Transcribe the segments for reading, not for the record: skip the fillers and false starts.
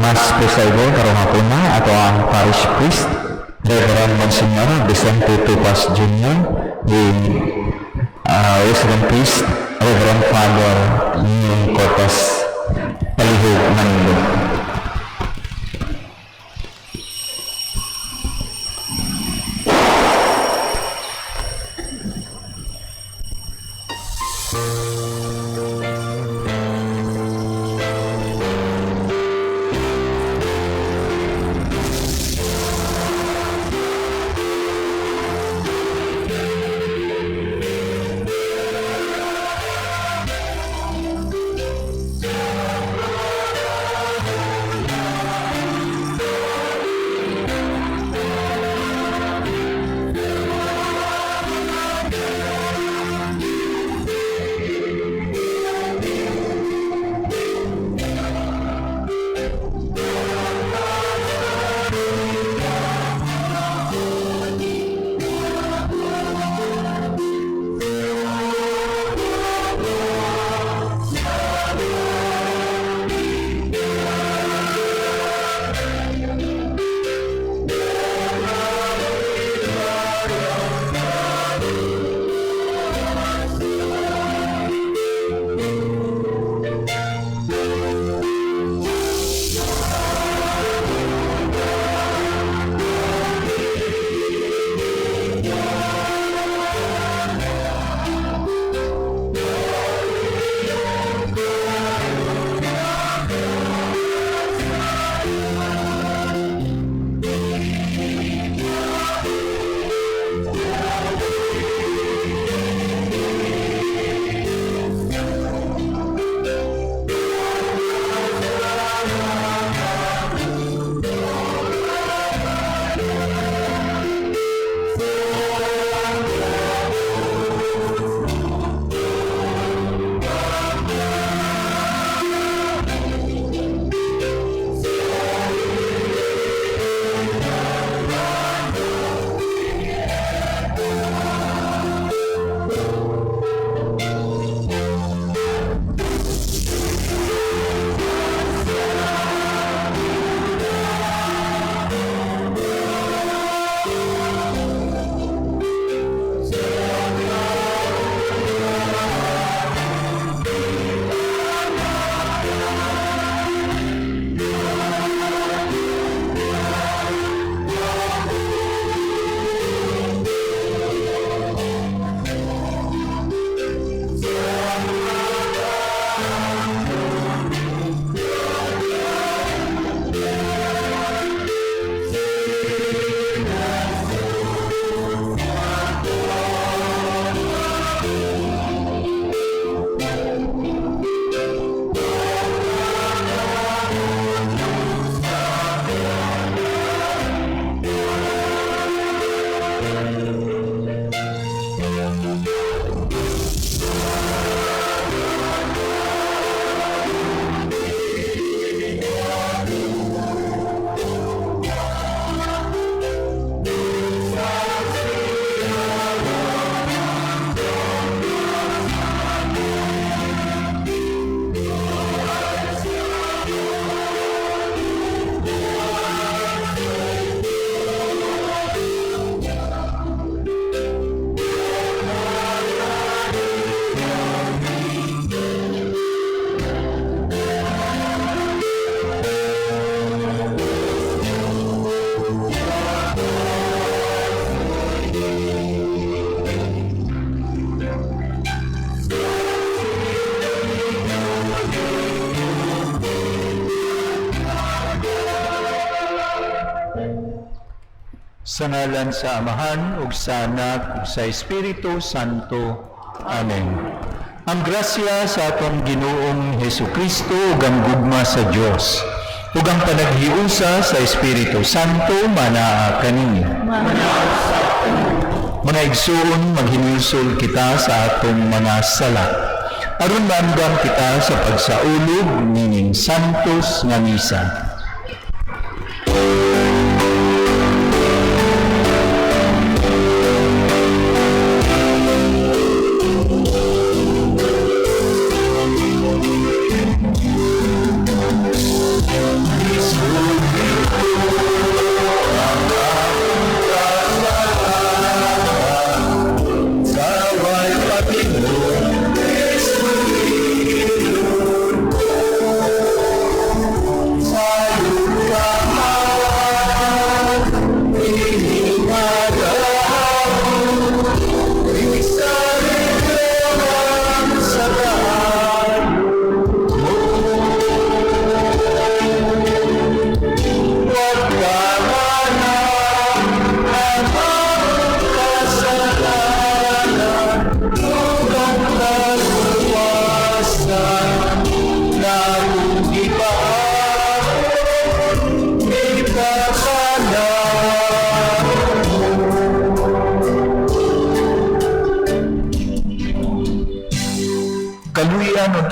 Mas Presidor karong hapon na ato ang Parish Priest Reverend Monsignor Vicente Tupas Jr. the Resident Priest Reverend Father Leon Cortez Palihog Manilo. Sa ngalan sa Amahan, ug sa Anak, ug sa Espiritu Santo. Amen. Ang grasya sa atong Ginoong Hesukristo ug ang gugma sa Dios ug ang panaghiusa sa Espiritu Santo manaa kaniya. Mga igsoon, maghinulsol kita sa atong mga sala aron maandam kita sa pagsaulog nining santos nga misa.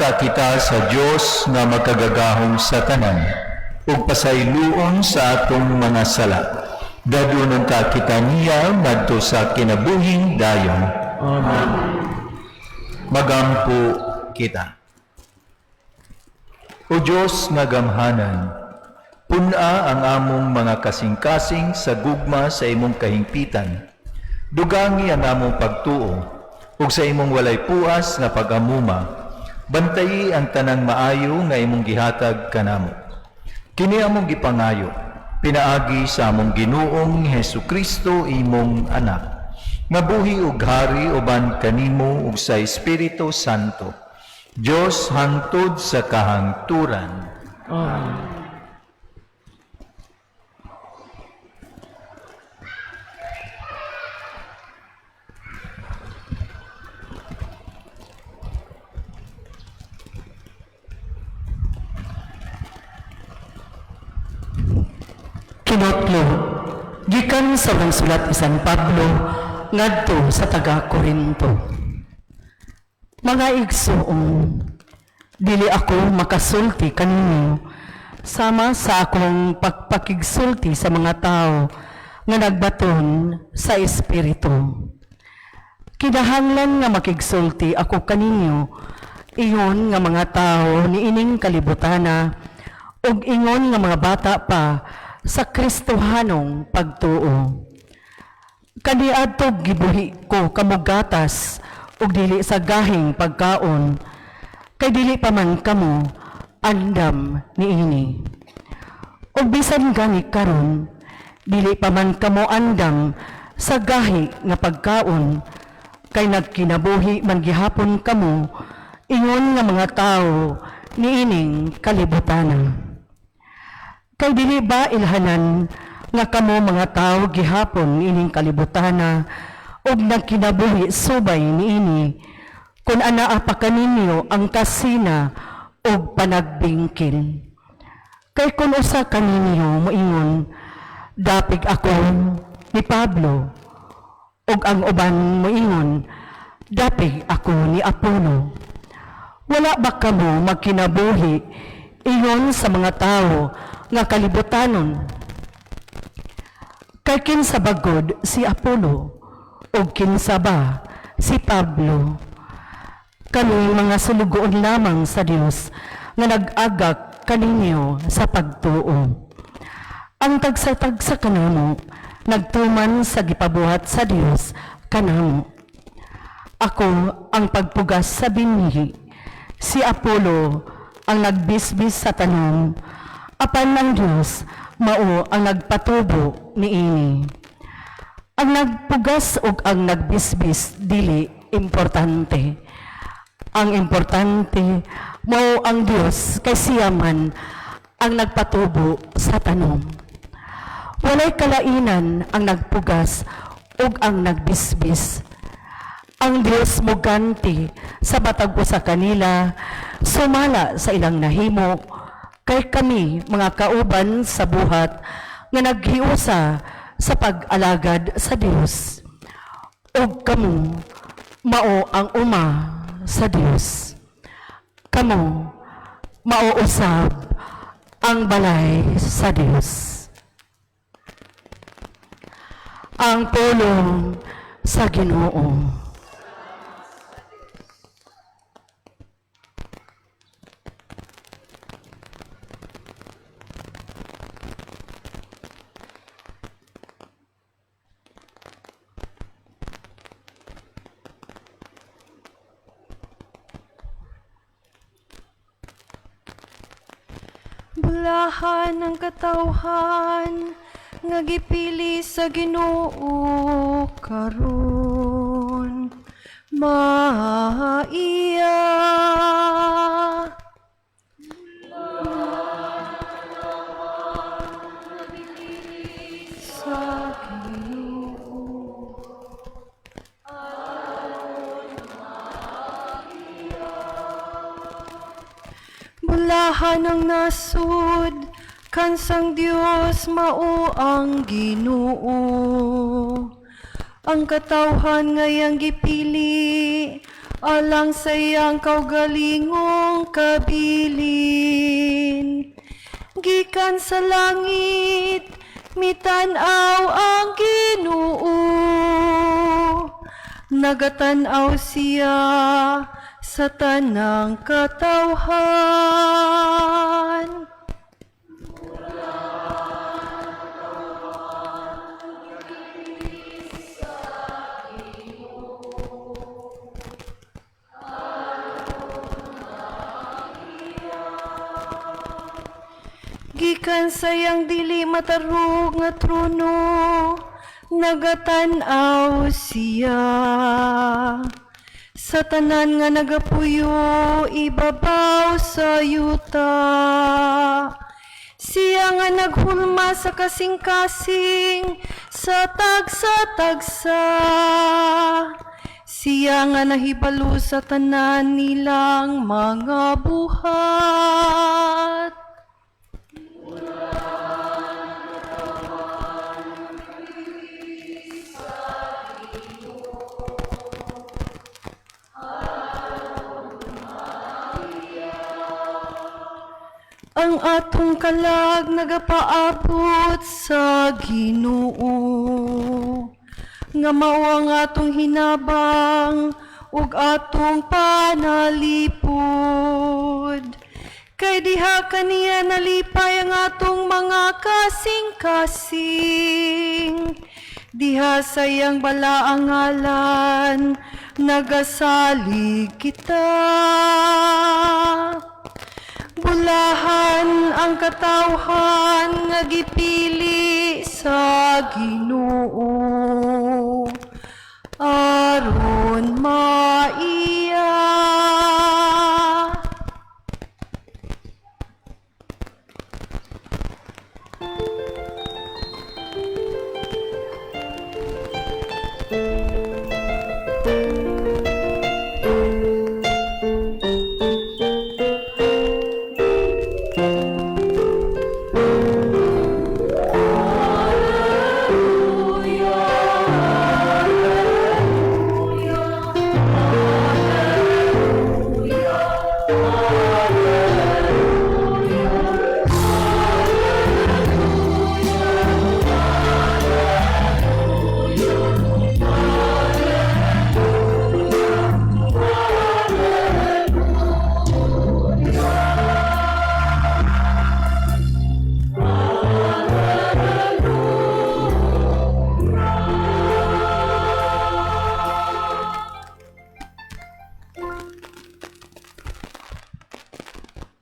ta kita sa Dios nga magkagagahom sa tanan ug pasayloon sa atong mga sala. Dadunon ta kita niya ngadto sa kinabuhing dayon. Amen. Magampo kita. O Diyos nga gamhanan, puna ang among mga kasing-kasing sa gugma sa imong kahingpitan. Dugangi ang among pagtuo, ug sa imong walay puas nga pag-amuma, bantayi ang tanang maayo nga imong gihatag kanamo. Kini among gipangayo, pinaagi sa among Ginoong Hesukristo imong anak, nga buhi ug hari uban kanimo ug sa Espiritu Santo, Dios hangtod sa kahangturan. Amen. Kinotlo, gikan sa unang sulat ni San Pablo ngadto sa taga-Korinto. Mga igsoon, dili ako makasulti kaninyo sama sa akong pagpakigsulti sa mga tao nga nagbaton sa Espiritu. Kinahanglan nga makigsulti ako kaninyo iyon nga mga tao ni ining kalibutana ug ingon nga mga bata pa sa Kristohanong pagtuo. Kaniadto gibuhi ko kamugatas ug dili sa gahing pagkaon, kay dili pa man kamo andam niini. Ug bisan gani karon, dili pa man kamo andam sa gahi nga pagkaon, kay nagkinabuhi man gihapon kamo ingon nga mga tao niining kalibutana. Kay dili ba ilhanan nga kamo mga tao gihapon niining kalibutana ug nagkinabuhi subay niini kun anaa pa kaninyo ang kasina ug panagbingkil. Kay kun usa kaninyo moingon, dapig ako ni Pablo, ug ang uban moingon, dapig ako ni Apollo. Wala ba kamo magkinabuhi iyon sa mga tao nga kalibutanon? Kay kinsa bagod si Apollo, o kinsa ba si Pablo? Kami mga sulugoon lamang sa Dios nga nag-agak kaninyo sa pagtuo. Ang tagsa-tagsa kanamo nagtuman sa gipabuhat sa Dios kanamo. Ako ang pagpugas sa binhi, si Apollo ang nagbisbis sa tanom, apan ng Dios mao ang nagpatubo niini. Ang nagpugas ug ang nagbisbis dili importante. Ang importante mao ang Dios kay siya man ang nagpatubo sa tanom. Walay kalainan ang nagpugas ug ang nagbisbis. Ang Dios mo ganti sa matag usa kanila, sumala sa ilang nahimo, kay kami mga kauban sa buhat nga naghiusa sa pag-alagad sa Dios. Ug kamo mao ang uma sa Dios. Kamo mao usab ang balay sa Dios. Ang pulong sa Ginoo. Bulahan ng katawhan nga gipili sa Ginoo karon maiya. Sa Ginoo bulahan ng nasud kansang Dios mao ang Ginoo. Ang katawhan ngayang gipili alang sa iyang kaugalingong kabilin. Gikan sa langit, mitanaw ang Ginoo. Nagatanaw siya sa tanang katawhan. Gikan sayang dili matarog nga trono, nagatanaw siya. Sa tanan nga nagapuyo, ibabaw sa yuta. Siya nga naghulma sa kasing-kasing, sa tagsa-tagsa. Siya nga nahibalo sa tanan nilang mga buhat. Ang atong kalag nagapaabot sa Ginoo, nga mao ang atong hinabang ug atong panalipod. Kay diha kaniya nalipay ang atong mga kasing-kasing. Diha sayang balaang ngalan, nagasalig kita. Bulahan ang katawhan nga gipili sa Ginoo, aron maiya.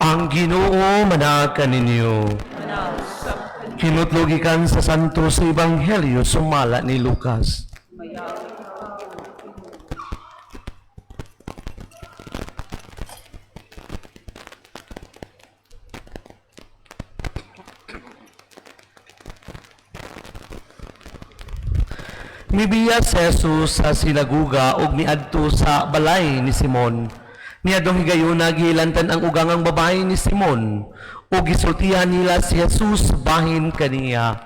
Ang Ginoo manakan ninyo. Kinutlogikan sa Santo sa Ebanghelyo sumala ni Lucas. Mibiya si Jesus sa sinaguga ug miadto sa balay ni Simon. Niadtong higayuna gihilantan ang ugangang babae ni Simon ug gisultihan nila si Jesus bahin kaniya.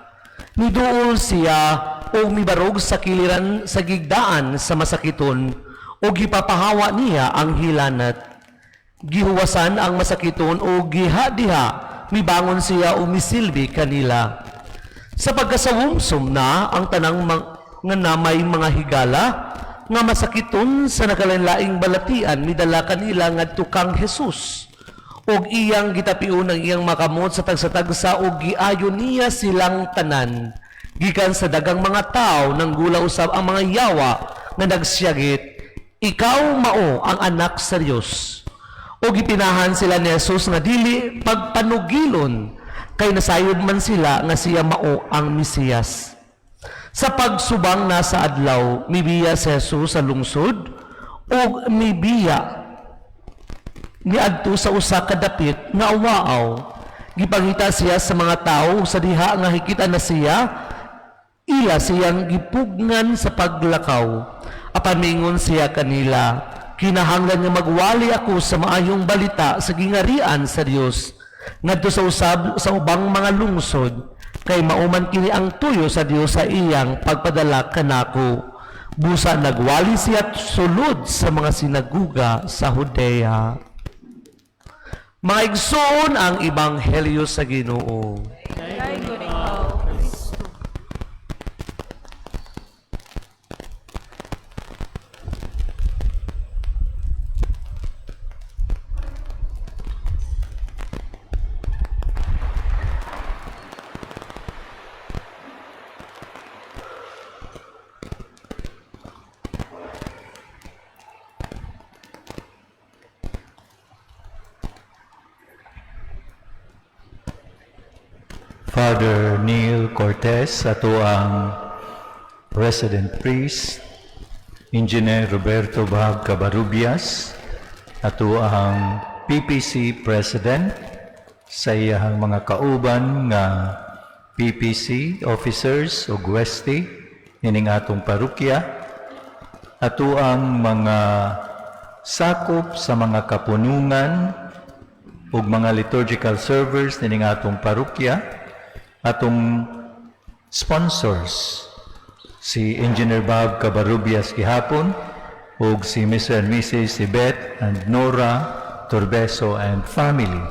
Niduol siya ug mibarog sa kiliran sa gigdaan sa masakiton ug gipapahawa niya ang hilanat. Gihuwasan ang masakiton ug giha-diha mibangon siya ug misilbi kanila. Sa pagkasawumsom na ang tanang nga namay mga higala nga masakiton sa nakalanlaing balatian midala kanila ngadto kang Jesus ug iyang gitapion ang iyang makamot sa tagsa-tagsa ug giayon niya silang tanan gikan sa dagang mga tao nang gula usab ang mga yawa nga nagsyagit, ikaw mao ang anak sa Dios. Ug gipinahan sila ni Jesus nga dili pagpanugilon kay nasayod man sila nga siya mao ang Mesiyas. Sa pagsubang na sa adlaw, mibiya si Jesus sa lungsod o mibiya niadto sa usa ka dapit nga awaaw. Gipangita siya sa mga tao sa diha nga hikita na siya, ila siyang gipugnan sa paglakaw. Apan mingon siya kanila, kinahanglan nga magwali ako sa maayong balita sa gingarian sa Dios ngadto sa usab sa ubang mga lungsod. Kay mauman kini ang tuyo sa Dios sa iyang pagpadala kanako. Busa nagwali siya sulod sa mga sinaguga sa Judea. Mga igsoon ang Ebanghelyo sa Ginoo. Father Neil Cortez, ato ang Resident Priest, Engineer Roberto Bahag Cabarubias, ato ang PPC President, sa iyahang mga kauban nga PPC officers o gweste ining atong parokya, ato ang mga sakop sa mga kapunungan ug mga liturgical servers nining atong parokya, atong sponsors, si Engineer Bob Cabarubias gihapon, ug si Mr. and Mrs. Yvette and Nora Torbeso and family.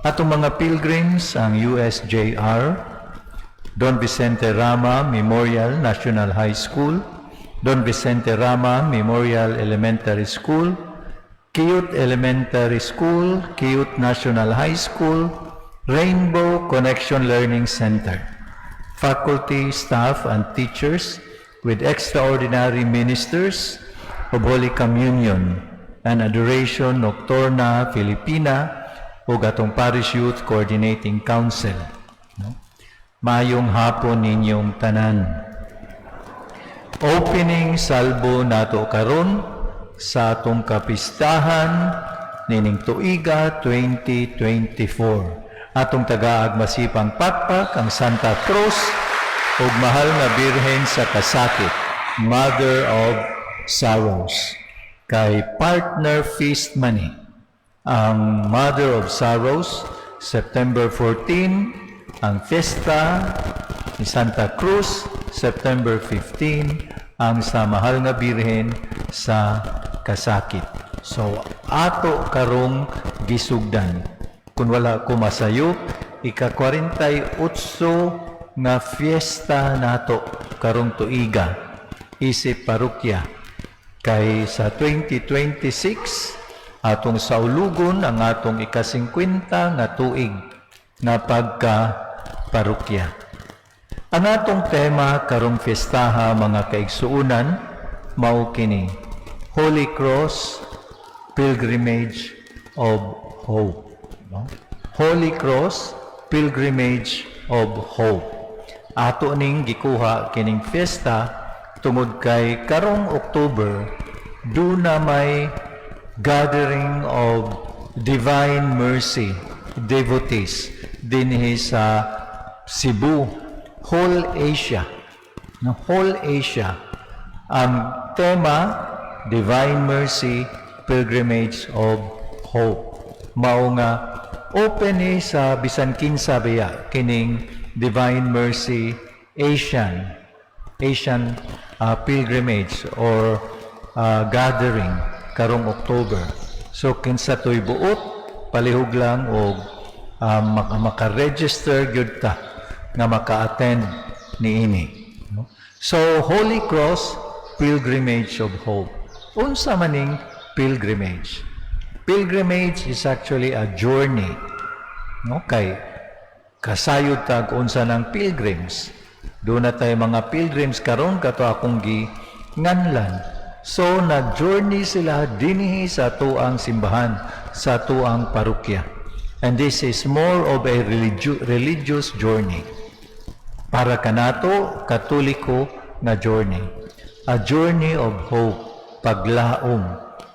Atong mga pilgrims, ang USJR, Don Vicente Rama Memorial National High School, Don Vicente Rama Memorial Elementary School, Kiyut Elementary School, Kiyut National High School, Rainbow Connection Learning Center, faculty, staff, and teachers with extraordinary ministers of Holy Communion and Adoration Nocturna Filipina o gatong Parish Youth Coordinating Council. Mayong hapon ninyong tanan. Opening salbo nato karon sa atong kapistahan nining tuiga 2024. Atong tagaag masipang pakpak ang Santa Cruz ug mahal nga Birhen sa Kasakit, Mother of Sorrows. Kay partner feast money ang Mother of Sorrows, September 14, ang Fiesta ni Santa Cruz, September 15, ang sa mahal nga Birhen sa Kasakit. So ato karong gisugdan. Kung wala ko masayop, ika-48 nga fiesta nato karong tuiga, isip parokya. Kay sa 2026, atong saulugon ang atong ika-50 nga tuig nga pagka-parokya. Ang atong tema karong fiestaha mga kaigsuunan, mao kini, Holy Cross Pilgrimage of Hope. Holy Cross Pilgrimage of Hope. Ato ning gikuha kining fiesta tungod kay karong October na may gathering of Divine Mercy devotees dinhi sa Cebu, whole Asia. No, whole Asia. Ang tema Divine Mercy Pilgrimage of Hope. Mao nga open ni sa bisan kinsa biya kining Divine Mercy Asian pilgrimage or gathering karong October. So kinsa toy buot palihog lang og maka-register gyud ta nga maka-attend niini. No? So Holy Cross Pilgrimage of Hope. Unsa maning pilgrimage? Pilgrimage is actually a journey. No? Kay kasayod tag unsa ng pilgrims. Doon na tayo mga pilgrims karon kato akong nganlan. So nag-journey sila dinhi sa tuang simbahan, sa tuang parokya. And this is more of a religious journey. Para kanato Katoliko nga journey. A journey of hope, paglaom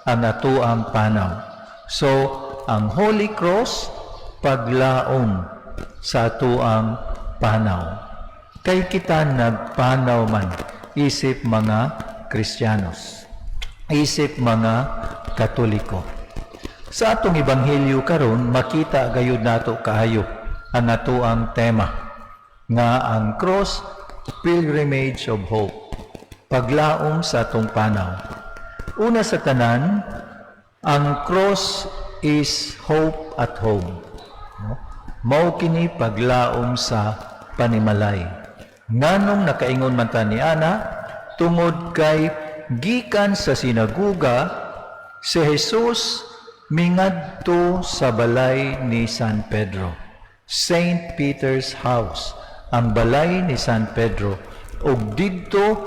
ang atuang panaw. So, ang Holy Cross, paglaom sa atuang panaw. Kay kita nagpanaw man, isip mga Kristiyanos, isip mga Katoliko. Sa atong Ebanghelyo karon makita gayud nato kaayo ang atuang tema nga ang Cross Pilgrimage of Hope. paglaom sa atong panaw. Una sa tanan, ang cross is hope at home. No? Mao kini paglaom sa panimalay. Nganong nakaingon man ta ni ana, tungod kay gikan sa sinaguga, si Jesus mingadto sa balay ni San Pedro, Saint Peter's house, ang balay ni San Pedro, ug didto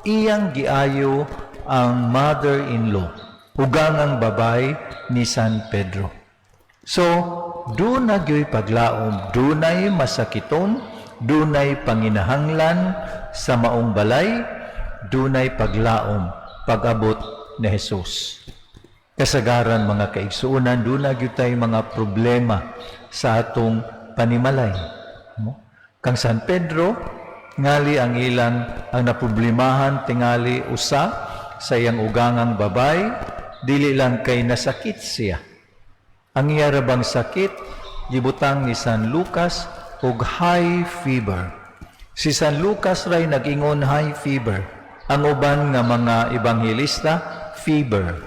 iyang giayo ang mother-in-law, ugangang babay ni San Pedro. So, dunay gyoy paglaom, dunay masakiton, dunay panginahanglan sa maong balay, dunay paglaom pag-abot ni Jesus. Kasagaran mga kaigsuunan, dunay gyud tay mga problema sa atong panimalay. No? Kang San Pedro, ngali ang ilang ang naproblemahan tingali usa sa iyang ugangang babay, dili lang kay nasakit siya. Ang iya rabang sakit, gibutang ni San Lucas og high fever. Si San Lucas ray nag-ingon high fever. Ang uban nga mga ebanghelista, fever.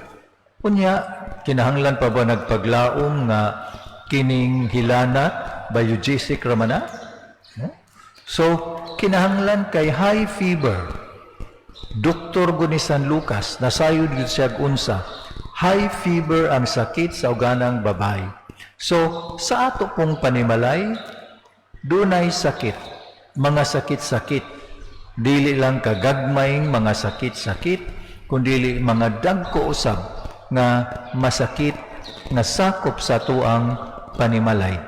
Unya, kinahanglan pa ba nagpaglaom nga kining hilana, biogesic ramana? So, kinahanglan kay high fever. Doktor ko ni San Lucas, nasayod yun siya unsa. High fever ang sakit sa uganang babae. So, sa ato pong panimalay, dunay sakit, mga sakit-sakit. Dili lang kagagmayng mga sakit-sakit, kundi mga dagko usab nga masakit nga sakop sa tuang panimalay.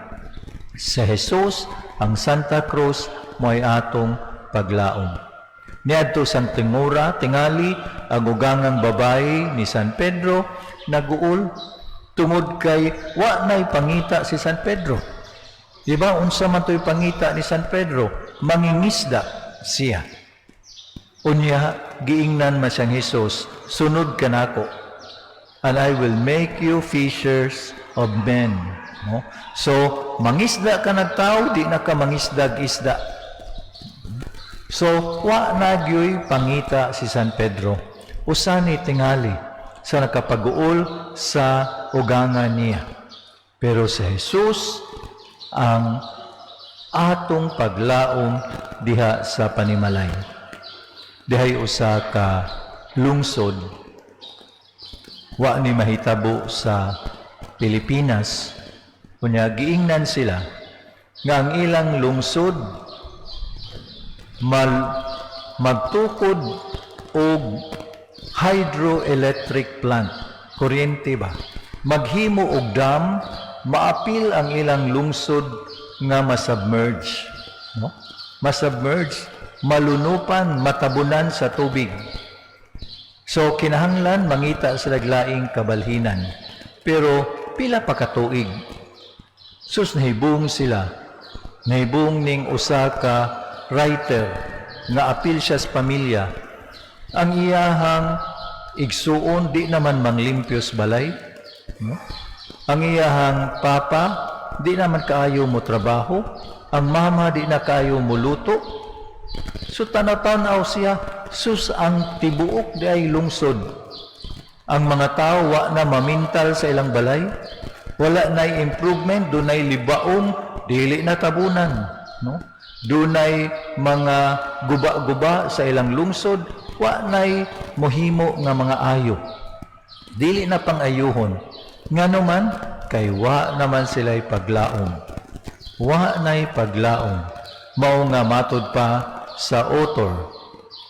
Sa Jesus, ang Santa Cruz mo'y atong paglaom. Niadto sang Timura, tingali ang ugangang babae ni San Pedro naguol tungod kay wa nay pangita si San Pedro. Di ba unsa man toy pangita ni San Pedro? Mangingisda siya. Unya giingnan man siyang Hesus, sunod ka nako, and I will make you fishers of men. No? So mangisda ka na tao, di na ka mangisdag isda. So, wa nagyoy pangita si San Pedro. Usani tingali sa nakapag-uol sa ugangan niya. Pero si Jesus ang atong paglaom diha sa panimalay. Dihay usa ka lungsod wa ni mahitabo sa Pilipinas. Kunya giingnan sila nga ang ilang lungsod magtukod og hydroelectric plant, kuryente ba? Maghimo og dam, maapil ang ilang lungsod nga masubmerge. No? Masubmerge, malunupan, matabunan sa tubig. So, kinahanglan mangita sa laglaing kabalhinan. Pero, pila pa katuig. Sus, nahibong sila. Nahibong ning usa ka writer nga apil siya sa pamilya. Ang iyahang igsuon di naman manglimpyos balay. No? Ang iyahang papa di naman kaayo mo trabaho. Ang mama di na kaayo mo luto. So tanatanaw siya, sus ang tibuok di ay lungsod. Ang mga tao wa na mamintal sa ilang balay. Wala na improvement, dunay libaon, dili na tabunan. No? Dunay mga guba-guba sa ilang lungsod, wa nay mohimo nga mga ayo. Dili na pang-ayuhon. Nganuman kay wa naman sila'y paglaom. Wa nay paglaom. Mao nga matod pa sa author.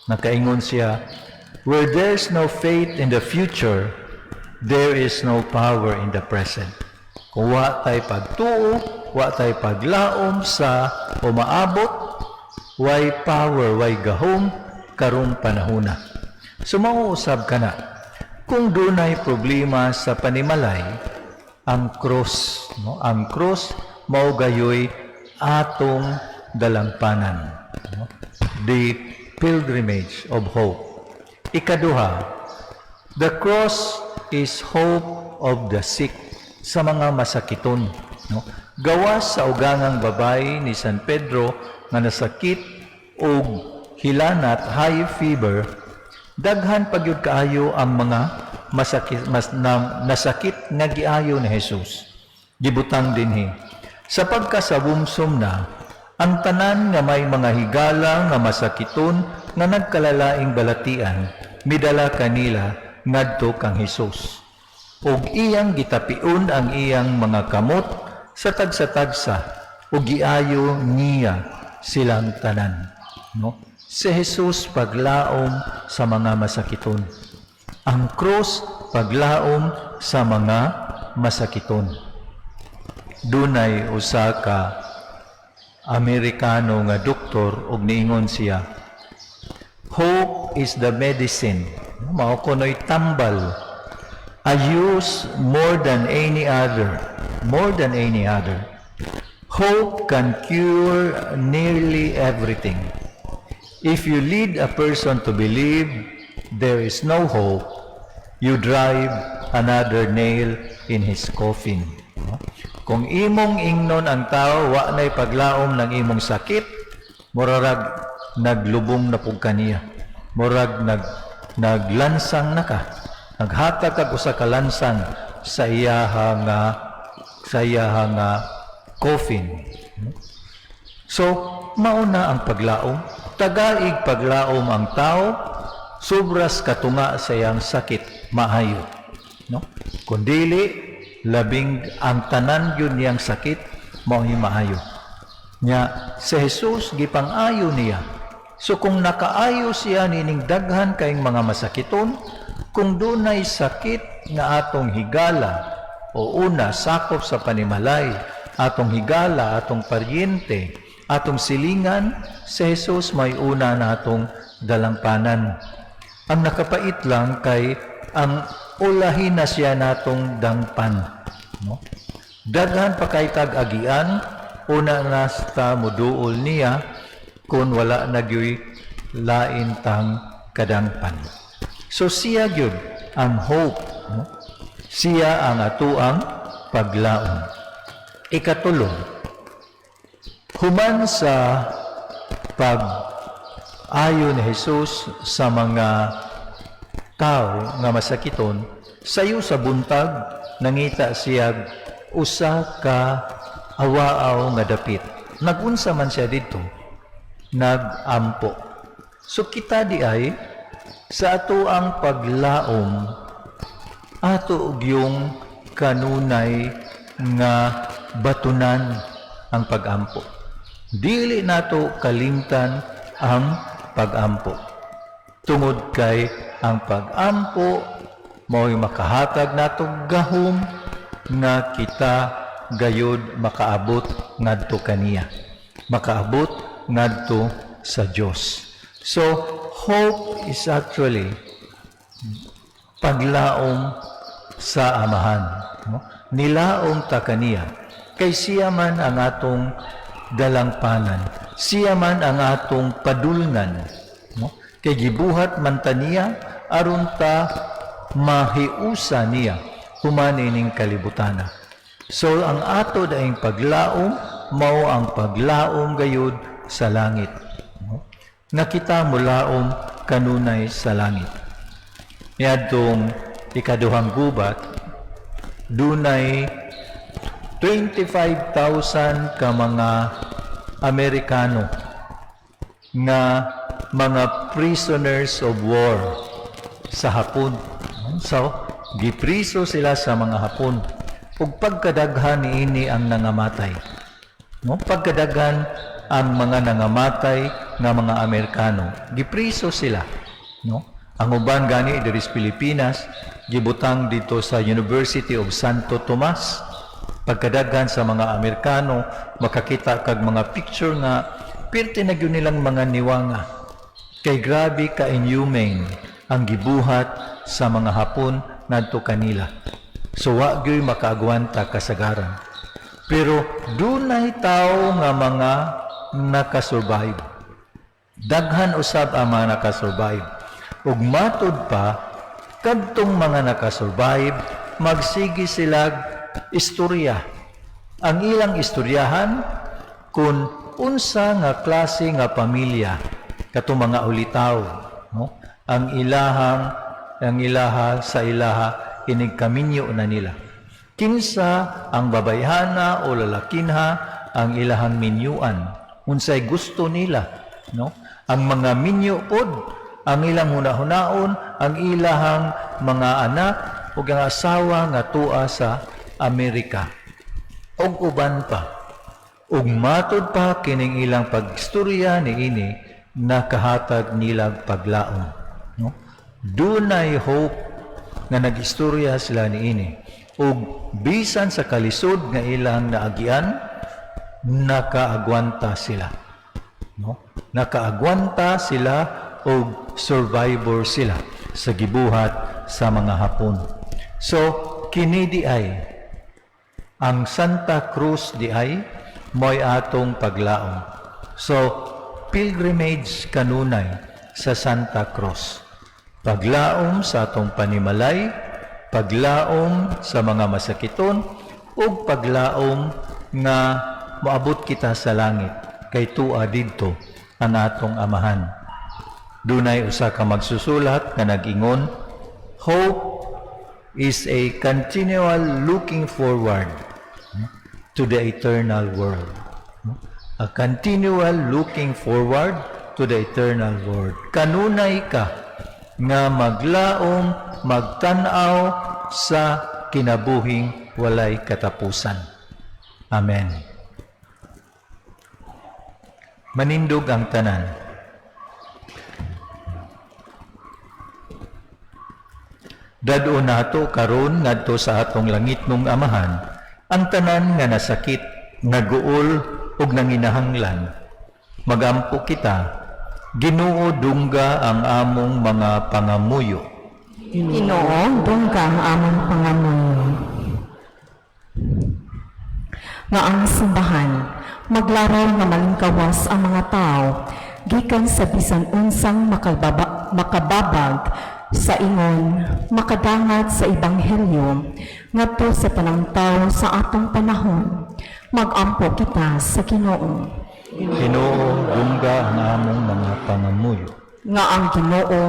Nakaingon siya, where there's no faith in the future, there is no power in the present. Kung wa tay pagtuo, wa tay paglaom sa umaabot, way power, way gahom, karong panahuna. So mauusab ka na, kung dunay problema sa panimalay, ang cross, no? Ang cross, mao gayoy atong dalampanan. No? The pilgrimage of hope. Ikaduha, the cross is hope of the sick, sa mga masakiton. No? Gawas sa ugangang babay ni San Pedro nga nasakit o hilanat, high fever, Daghan pagyud kaayo ang mga nasakit nga giayo ni Jesus. Gibutang dinhi. Sa pagkasabumsom na, ang tanan nga may mga higala nga masakiton nga nagkalalaing balatian, midala kanila ngadto kang Jesus. Ug iyang gitapion ang iyang mga kamot sa tagsa-tagsa, ug giayo niya silang tanan. No? Si Jesus paglaom sa mga masakiton. Ang krus paglaom sa mga masakiton. Dunay usa ka Amerikano nga doktor ug niingon siya, hope is the medicine. Mao kuno'y tambal. I use more than any other. Hope can cure nearly everything. If you lead a person to believe there is no hope, you drive another nail in his coffin. Kung imong ingnon ang tao, wa na'y paglaom ng imong sakit, murag naglubong na pug kaniya. Murag naglansang na ka. Naghatag kag usa ka lansang sa iyaha nga coffin. So, mauna ang paglaom. Tagaig paglaom ang tao, sobras katunga sa iyang sakit, maayo. No? Kundili, labing ang tanan yun niyang sakit, mao'y maayo. Nya, si Jesus, gipang-ayo niya. So, kung nakaayo siya nining daghan kayong mga masakiton, kung dunay sakit nga atong higala, o una, sakop sa panimalay, atong higala, atong paryente, atong silingan, si Jesus may una na atong dalampanan. Ang nakapait lang kay ang ulahin na siya natong dangpan. No? Daghan pa kay kag-agian, una na sa muduol niya, kung wala nagyoy lain tang kadangpan. So siya gyud ang hope. No? Siya ang atuang paglaom. Ikatulo, human sa pag-ayo ni Jesus sa mga tao nga masakiton, sayo sa buntag nangita siya usa ka awaaw nga dapit. Nagunsa man siya dito, nagampo. So kita di ay sa ato ang paglaom, ato og yung kanunay nga batunan ang pag-ampo. Dili nato kalimtan ang pag-ampo. Tungod kay ang pag-ampo mao'y makahatag nato gahom nga kita gayud makaabot ngadto kaniya. Makaabot ngadto sa Dios. So hope is actually paglaom sa amahan. No? Nilaom ta kaniya. Kay siya man ang atong dalangpanan. Siya man ang atong padulngan. No? Kay gibuhat man ta niya, aron ta mahiusa niya humanining kalibutana. So ang ato daing paglaom, mao ang paglaom gayud sa langit. No? Nakita mo laom kanunay sa langit. Niadtong ikaduhang gubat, dunay 25,000 ka mga Amerikano nga mga prisoners of war sa Hapon. So, gipriso sila sa mga Hapon. Ug pagkadaghan niini ang nangamatay. No? Pagkadaghan ang mga nangamatay nga mga Amerikano, gipriso sila. No? Ang uban gani diri sa Pilipinas, gibutang dito sa University of Santo Tomas. Pagkadaghan sa mga Amerikano, makakita kag mga picture nga pirti na gyud nilang mga niwanga. Kay grabe ka inhumane ang gibuhat sa mga Hapon ngadto kanila. So wa gyud makaagwanta kasagaran. Pero dunay tao nga mga nakasurvive. Daghan usab ang mga nakasurvive. Ug matud pa kadtong mga nakasurvive, magsigi sila istorya. Ang ilang istoryahan kung unsa nga klase nga pamilya katong mga ulitaw, no? ang ilaha sa ilaha inig kaminyo na nila. Kinsa ang babayhana o lalakinha ang ilahang minyuan. Unsay gusto nila, no? Ang mga minyo pod, ang ilang hunahunaon, ang ilahang mga anak o ang asawa nga tua sa Amerika. Og uban pa. Ug matod pa kining ilang pagstorya niini nakahatag nilang paglaom, no? Dunay hope nga nagistorya sila niini. Ug bisan sa kalisod nga ilang naagian, nakaagwanta sila, no? Nakaagwanta sila o survivor sila sa gibuhat sa mga Hapon. So kini di ay ang Santa Cruz di ay mo'y atong paglaom. So pilgrimage kanunay sa Santa Cruz, paglaom sa atong panimalay, paglaom sa mga masakiton, ug paglaom nga moabot kita sa langit kay tua didto ang atong amahan. Dunay usa ka magsusulat nga nag-ingon, hope is a continual looking forward to the eternal world. A continual looking forward to the eternal world. Kanunay ka nga maglaom, magtanaw sa kinabuhing walay katapusan. Amen. Manindog ang tanan. Dadon nato karon ngadto sa atong langitnong amahan ang tanan nga nasakit, naguol ug nanginahanglan. Magampo kita, Ginoo dungga ang among mga pangamuyo. Ginoo, dungga ang among pangamuyo. Nga ang simbahan, maglaraw nga malingkawas ang mga tao, gikan sa bisan unsang makababag sa ingon, makadangat sa ebanghelyo, ngadto sa tanang tao sa atong panahon, magampo kita sa Ginoo. Ginoo dungga ang among mga pangamuyo. Nga ang Ginoo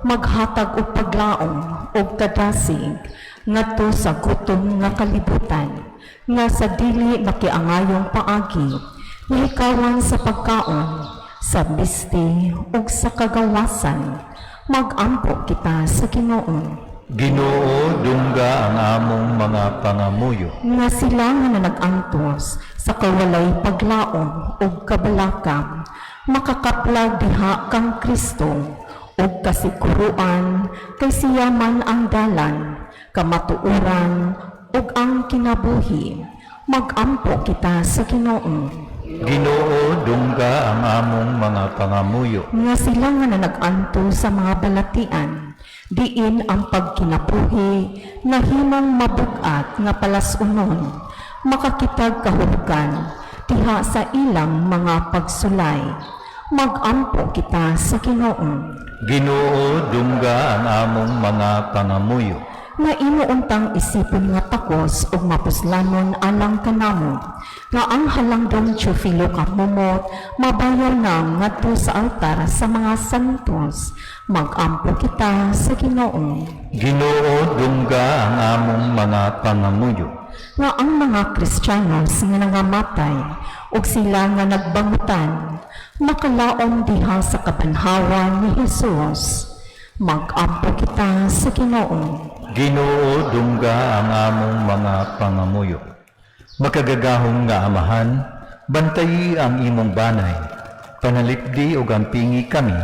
maghatag og paglaom og kadasig ngadto sa gutom nga kalibutan, nga sa dili makiangayong paagi, nilikawan sa pagkaon, sa bisti ug sa kagawasan, magampo kita sa Ginoo. Ginoo dungga ang among mga pangamuyo. Nga sila nga nanag-antos sa kawalay paglaom ug kabalakang, makakaplag diha kang Kristo ug kasiguruan kay siya man ang dalan, kamatuoran ug ang kinabuhi, magampo kita sa Ginoo. Ginoo dungga ang among mga pangamuyo. Nga sila nga nanag-anto sa mga balatian, diin ang pagkinabuhi na himong mabugat nga palasunon, makakitag kahulugan diha sa ilang mga pagsulay, magampo kita sa Ginoo. Ginoo dungga ang among mga pangamuyo. Nga inuuntang isipon nga takos ug mapuslanon alang kanamo, nga ang halangdong Teofilo kamumot mabayaw na ngadto sa altar sa mga santos, magampo kita sa Ginoo. Ginoo dungga ang among mga pangamuyo. Nga ang mga Kristiyanos nga nangamatay ug sila nga nagbangutan, makalaom diha sa kabanhawan ni Jesus, magampo kita sa Ginoo. Ginoo dungga ang among mga pangamuyo. Makagagahong nga amahan, bantayi ang imong banay, panalipdi ug ampingi kami,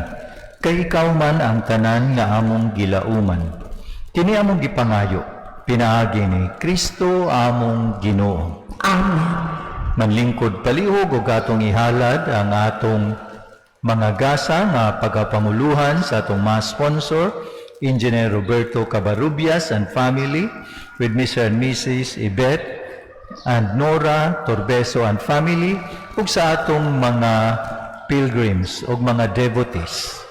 kay ikaw man ang tanan nga among gilauman. Kini among gipangayo, pinaagi ni Kristo among Ginoo. Amen. Manlingkod palihog ug atong ihalad ang atong mga gasa nga pagapamuluhan sa atong mga sponsor, Engineer Roberto Cabarrubias and family, with Mr. and Mrs. Yvette and Nora Torbeso and family, ug sa atong mga pilgrims ug mga devotees.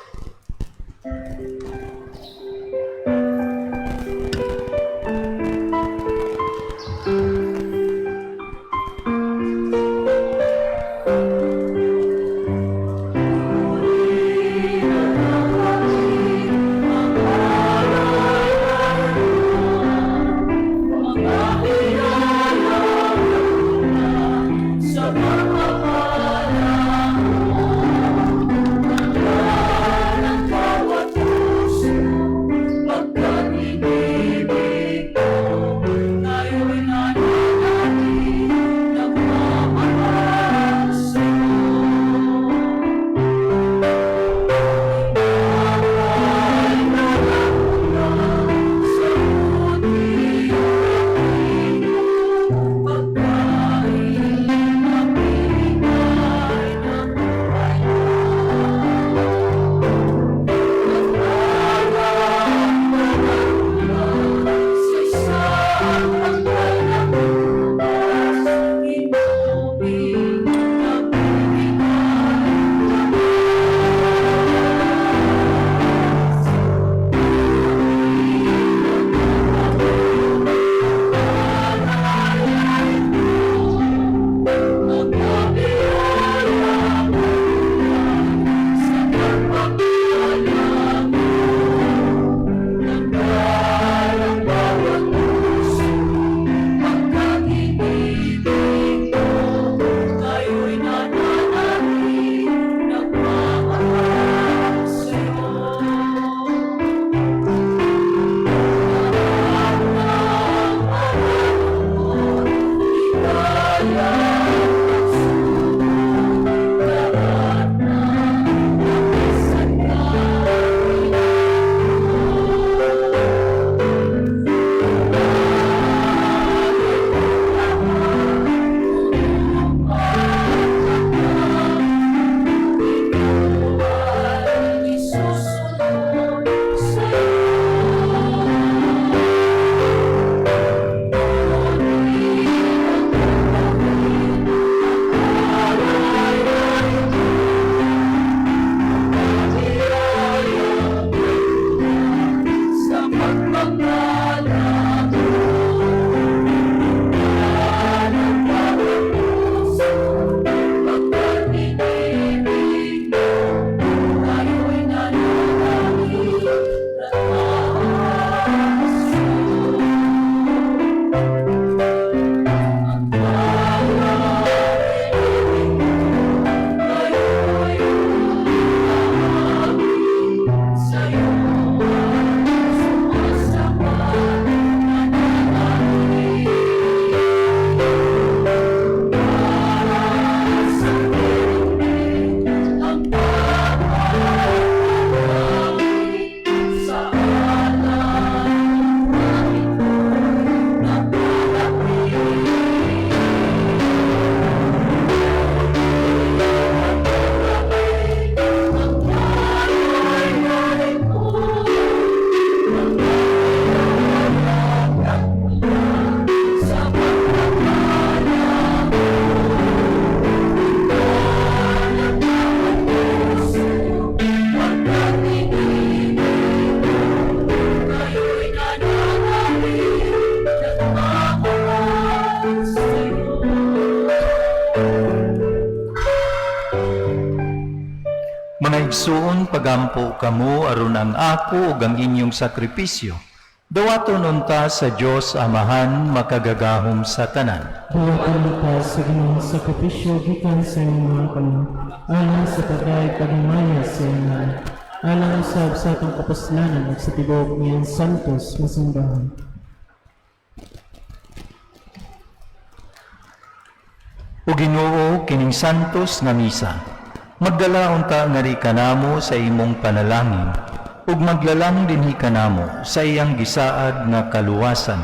Mga igsuon, pagampo kamo aron ang ako ug ang inyong sakripisyo. Dawaton unta sa Dios Amahan makagagahom sa tanan. Buwatan ka sa ginong sakripisyo gikan sa iyong mga kanong alang sa pagay pagmamaya sa iyong alang usab sa atong kapuslanan at sa tibok niyang santos masimbahan. O Ginoo kining santos nga misa, magdala unta nga ri kanamo sa imong panalangin, ug maglalang dinhi kanamo sa iyang gisaad nga kaluwasan.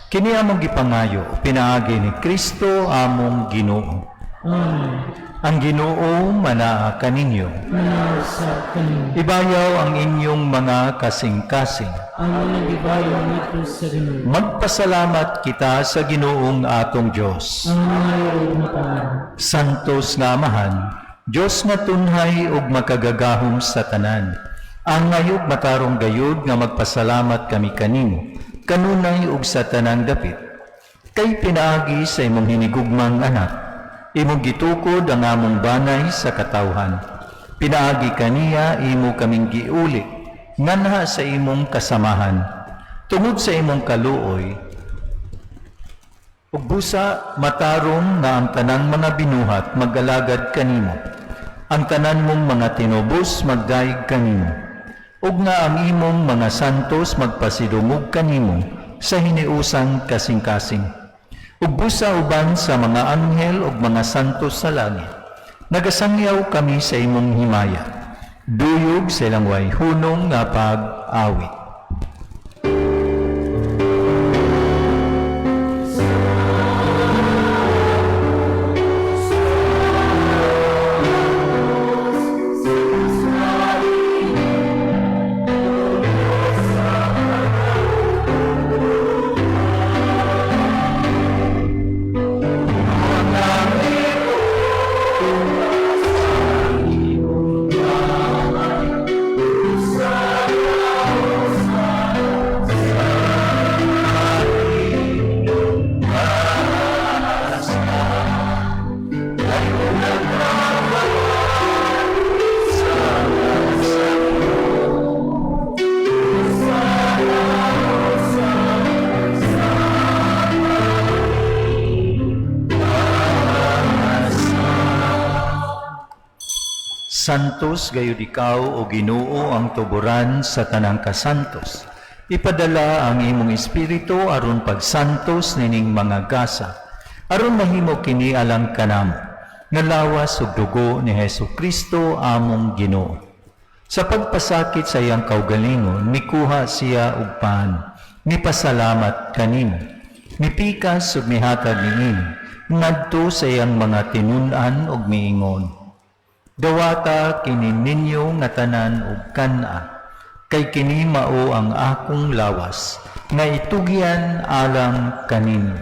Kini among gipangayo, pinaagi ni Kristo among Ginoo. Amen. Ang Ginoo manaa kaninyo. Manaw sa kanino. Ibayaw ang inyong mga kasing-kasing. Ang mga gibayo nito sa Ginoo. Magpasalamat kita sa Ginoong atong Dios. Ang mayroon na pangalan. Santos nga Amahan, Dios nga tunhay ug makagagahom sa tanan. Ang ngayog matarong gayud nga magpasalamat kami kanimo, kanunay ug sa tanang dapit. Kay pinaagi sa imong hinigugmang anak, imong gitukod ang among banay sa katawhan. Pinaagi kaniya imo kaming giuli, nganha sa imong kasamahan. Tungod sa imong kaluoy, ug busa matarong nga ang tanang mga binuhat mag-alagad kanimo. Ang tanan mong mga tinubos magdaig kanimo. Ug nga ang imong mga santos magpasidungog kanimo sa hiniusang kasing-kasing. Ug busa uban sa mga anghel ug mga santos sa langit. Nagasangyaw kami sa imong himaya. Duyog sa ilang way hunong nga pag-awit. Santos gayud ikaw o Ginoo ang tuburan sa tanang kasantos. Ipadala ang imong espiritu aron pagsantos nining mga gasa, aron mahimo kini alang kanamo, nga lawas ug dugo ni Hesukristo among Ginoo. Sa pagpasakit sa iyang kaugalingon, mikuha siya og paan, mipasalamat kanimo, mipikas ug mihatag niini, ngadto sa iyang mga tinun-an ug miingon. Dawata kini ninyo nga tanan ug kana, kay kini mao ang akong lawas, nga itugyan alang kaninyo.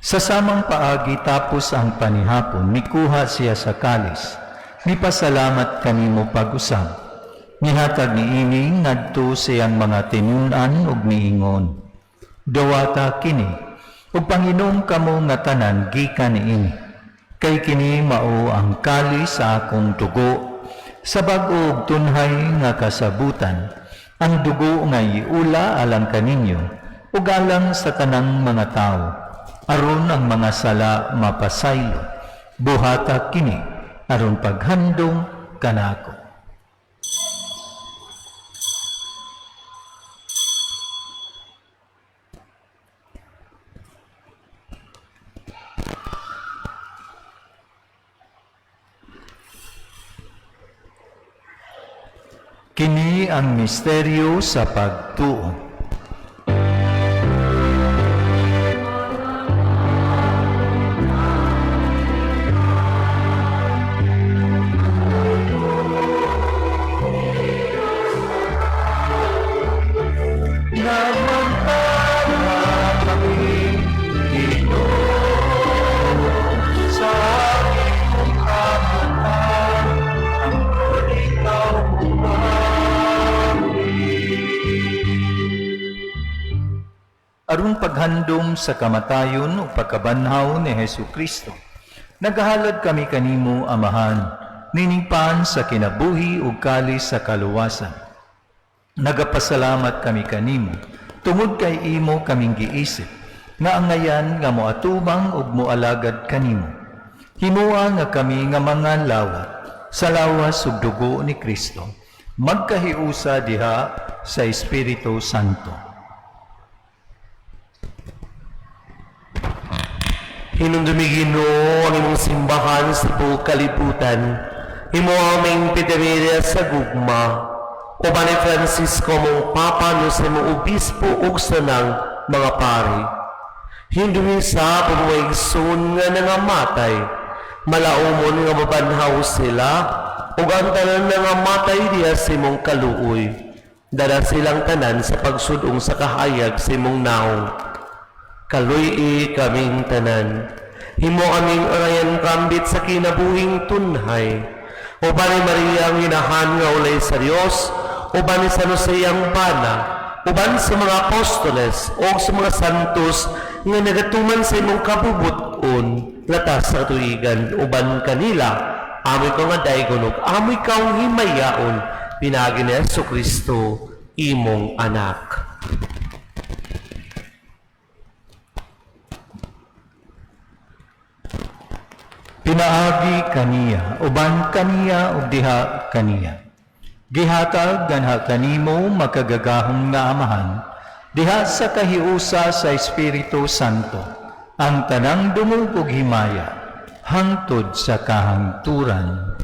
Sa samang paagi tapos ang panihapon, mikuha siya sa kalis. Mipasalamat kanimo pag-usab. Nihatag niini ngadto siyang mga tinun-an ug miingon. Dawata kini, ug Panginoon kamo nga tanan gikan niini. Kay kini mao ang kalis sa akong dugo, sa bag-o ug tunhay nga kasabutan, ang dugo nga iula alang kaninyo, ug alang sa tanang mga tao, aron ang mga sala mapasaylo. Buhata kini, aron paghandong kanako. Kini ang misteryo sa pagtuo. aron paghandom sa kamatayon o pagkabanhaw ni Hesu Kristo. Nagahalad kami kanimo, Amahan, niningpan sa kinabuhi ug kalis sa kaluwasan. Nagapasalamat kami kanimo, tungod kay imo kaming giisip, nga ang ngayan nga moatubang ug moalagad kanimo. Himuha nga kami nga mga lawat sa lawas ug dugo ni Kristo, magkahiusa diha sa Espiritu Santo. Hinumdumi Ginoo ang imong simbahan sa buong kalibutan. Himo aming pederilya sa gugma. O ba ni Francisco mong Papa no sa imong obispo ug sanang mga pari. Hindumi sa pagwaigsoon nga nangamatay. Malaumon nga mabanhaw sila ug ang tanan nga matay diha sa imong kaluoy. Dala silang tanan sa pagsudong sa kahayag sa imong naong. Kaluy kaming tanan. Himo aming arayan kambit sa kinabuhing tunhay. O ba ni Maria ang inahan nga ulay sa Dios, o ba ni San Jose ang bana, o ba sa mga apostoles, o sa mga santos nga nagatuman sa imong kabubuton, latas sa tuigan, o ban kanila, amoy ko nga daygonog, amoy kaong himayaon, pinagi ni Yesu Kristo, imong anak. Pinaagi kaniya, uban kaniya ug diha kaniya. Gihatag ganha kanimo makagagahong nga Amahan, diha sa kahiusa sa Espiritu Santo, ang tanang dumog ug himaya, hangtod sa kahangturan.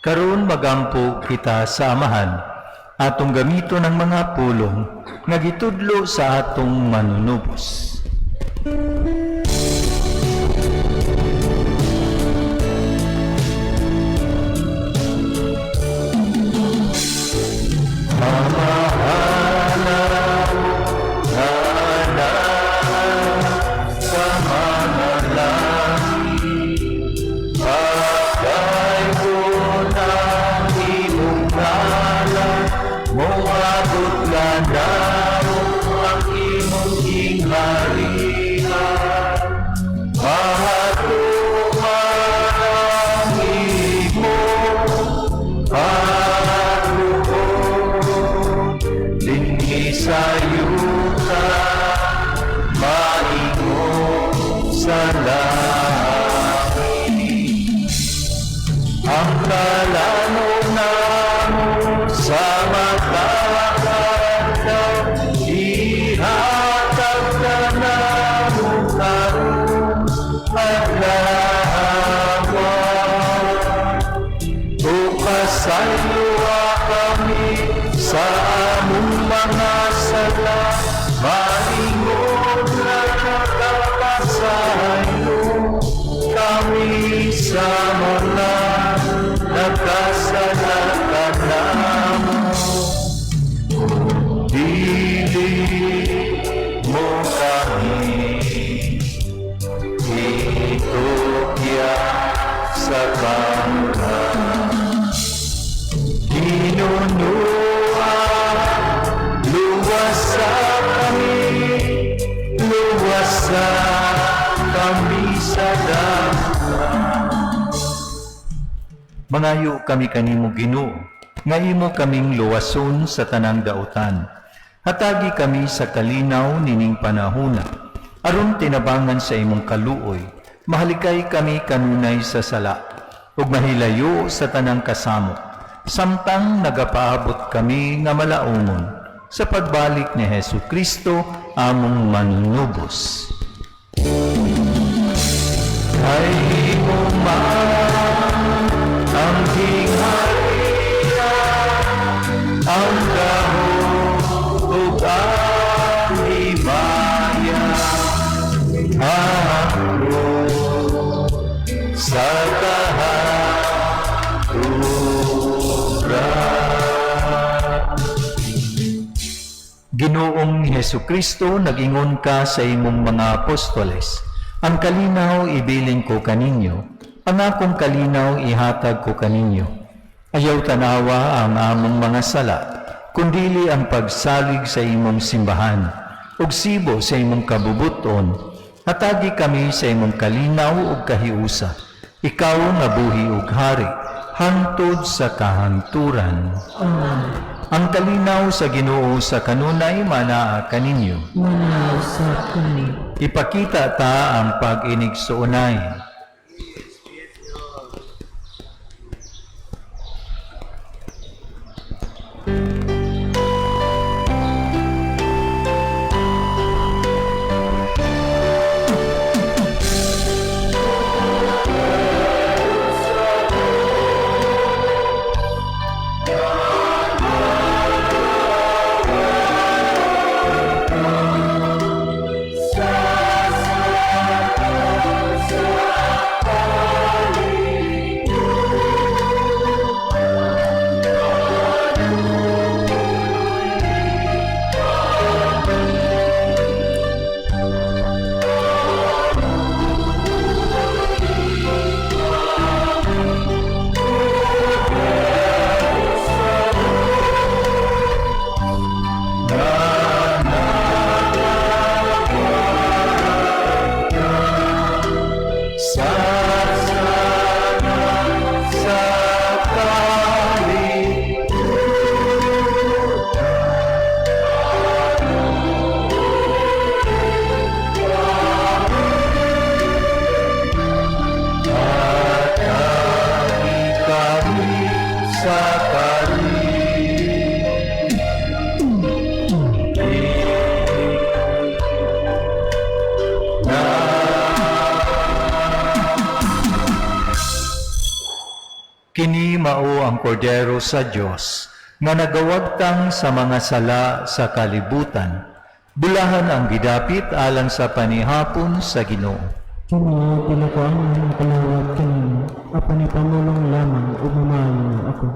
Karon magampo kita sa Amahan, atong gamito ng mga pulong nga gitudlo sa atong manunubos. Mangayo kami kanimo Ginoo, nga imo kaming luwason sa tanang dautan. Hatagi kami sa kalinaw nining panahona, aron tinabangan sa imong kaluoy, mahalikay kami kanunay sa sala, ug mahilayo sa tanang kasamo, samtang nagapaabot kami nga malaumon sa pagbalik ni Hesu Kristo among manunubos. Ay imo man ang Ginoong Hesu Kristo, nag-ingon ka sa imong mga apostoles, ang kalinaw ibilin ko kaninyo, ang akong kalinaw ihatag ko kaninyo. Ayaw tanawa ang among mga sala, kundili ang pagsalig sa imong simbahan, ug sibo sa imong kabubuton, hatagi kami sa imong kalinaw ug kahiusa. Ikaw nga buhi ug hari, hangtod sa kahanturan. Ang kalinaw sa Ginoo sa kanunay manaa kaninyo. Manaw sa kami. Ipakita ta ang pag-inigsuunay. Kini mao ang kordero sa Dios nga nagawagtang sa mga sala sa kalibutan. Bulahan ang gidapit alang sa panihapon sa Ginoo. Kini pala ko ang among kalawat kanino, apan ipamulong lamang ug mamayo ako.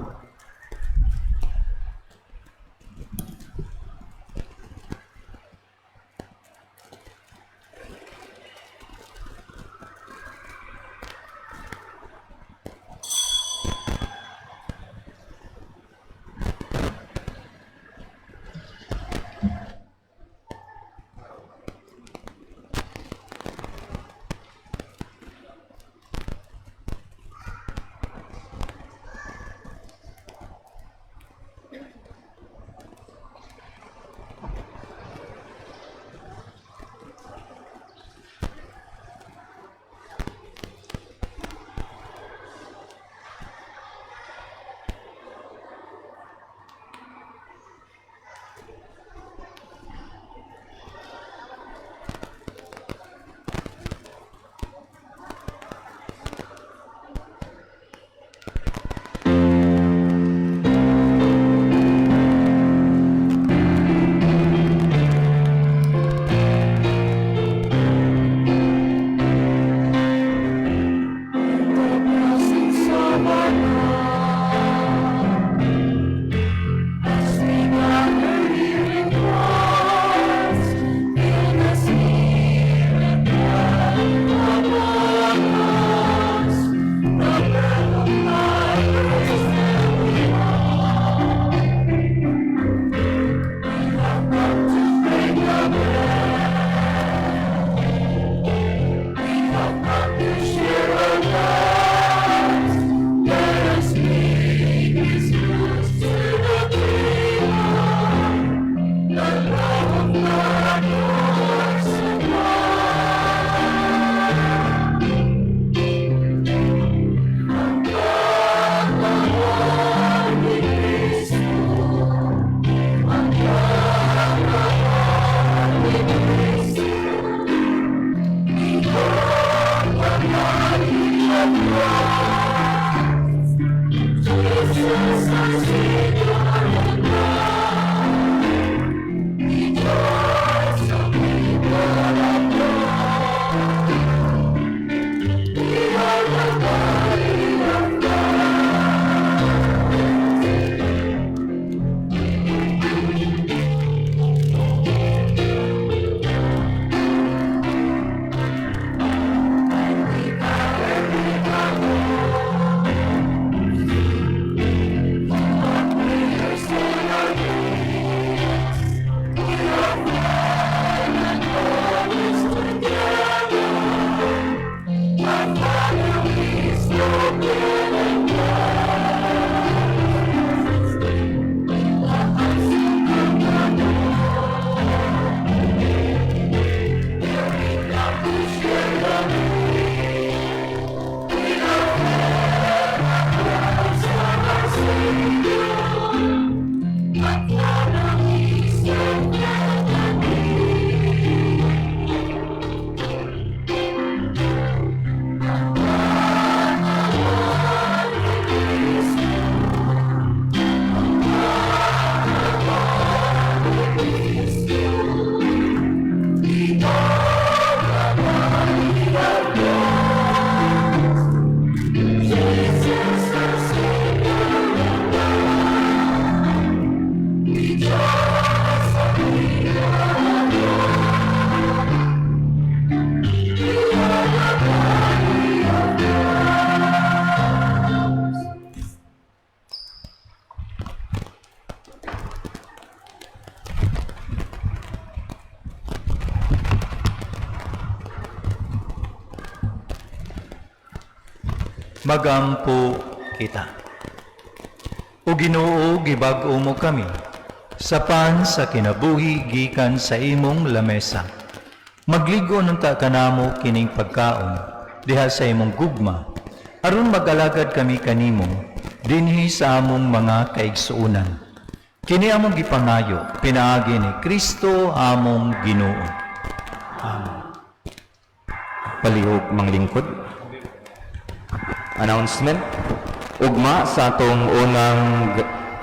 Magampo kita. O Ginoo, gibag-o mo kami, sapan sa kinabuhi gikan sa imong lamesa. Magligo ng kanamo kining pagkaon, diha sa imong gugma, aron mag-alagad kami kanimo, dinhi sa among mga kaigsuunan. Kini among gipangayo, pinaagi ni Kristo among Ginoo. Palihog manglingkod. Announcement. Ugma sa atong unang